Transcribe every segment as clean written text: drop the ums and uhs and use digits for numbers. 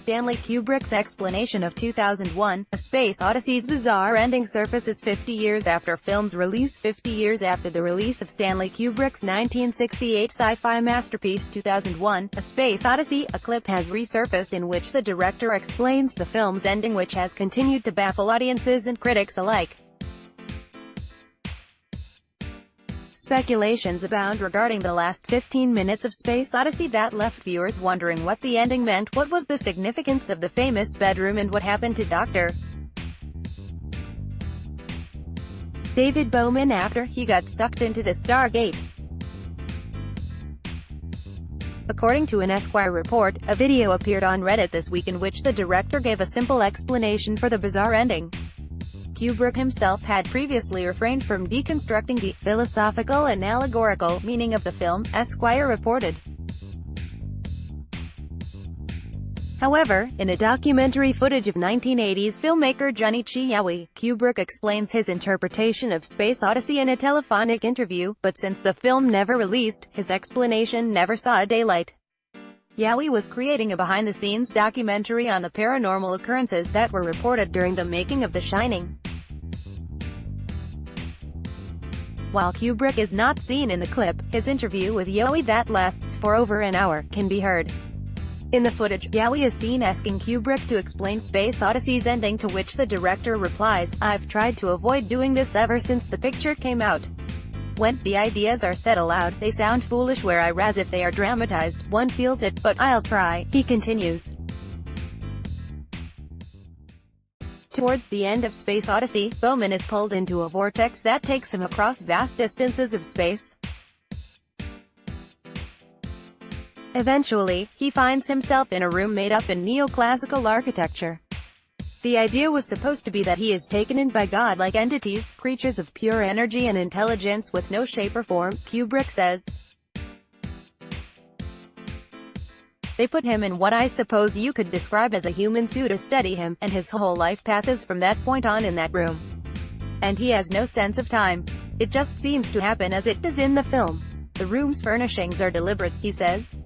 Stanley Kubrick's explanation of 2001, A Space Odyssey's bizarre ending surfaces 50 years after film's release. 50 years after the release of Stanley Kubrick's 1968 sci-fi masterpiece 2001, A Space Odyssey, a clip has resurfaced in which the director explains the film's ending, which has continued to baffle audiences and critics alike. Speculations abound regarding the last 15 minutes of Space Odyssey that left viewers wondering what the ending meant, what was the significance of the famous bedroom, and what happened to Dr. David Bowman after he got sucked into the Stargate. According to an Esquire report, a video appeared on Reddit this week in which the director gave a simple explanation for the bizarre ending. Kubrick himself had previously refrained from deconstructing the philosophical and allegorical meaning of the film, Esquire reported. However, in a documentary footage of 1980s filmmaker Junichi Yaoi, Kubrick explains his interpretation of Space Odyssey in a telephonic interview, but since the film never released, his explanation never saw daylight. Yaoi was creating a behind-the-scenes documentary on the paranormal occurrences that were reported during the making of The Shining. While Kubrick is not seen in the clip, his interview with Yaoi that lasts for over an hour can be heard. In the footage, Yaoi is seen asking Kubrick to explain Space Odyssey's ending, to which the director replies, "I've tried to avoid doing this ever since the picture came out. When the ideas are said aloud, they sound foolish, whereas if they are dramatized, one feels it, but I'll try," he continues. Towards the end of Space Odyssey, Bowman is pulled into a vortex that takes him across vast distances of space. Eventually, he finds himself in a room made up in neoclassical architecture. The idea was supposed to be that he is taken in by godlike entities, creatures of pure energy and intelligence with no shape or form, Kubrick says. They put him in what I suppose you could describe as a human suit to steady him, and his whole life passes from that point on in that room. And he has no sense of time. It just seems to happen as it does in the film. The room's furnishings are deliberate, he says.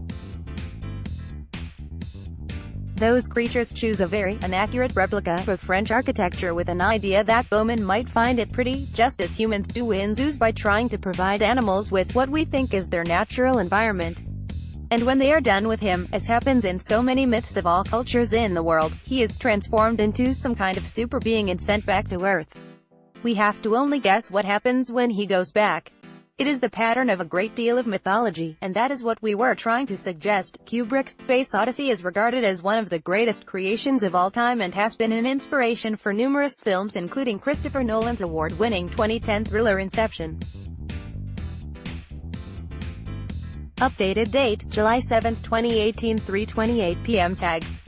Those creatures choose a very inaccurate replica of French architecture with an idea that Bowman might find it pretty, just as humans do in zoos by trying to provide animals with what we think is their natural environment. And when they are done with him, as happens in so many myths of all cultures in the world, he is transformed into some kind of super being and sent back to Earth. We have to only guess what happens when he goes back. It is the pattern of a great deal of mythology, and that is what we were trying to suggest. Kubrick's Space Odyssey is regarded as one of the greatest creations of all time and has been an inspiration for numerous films, including Christopher Nolan's award-winning 2010 thriller Inception. Updated date, July 7, 2018, 3:28 p.m. Tags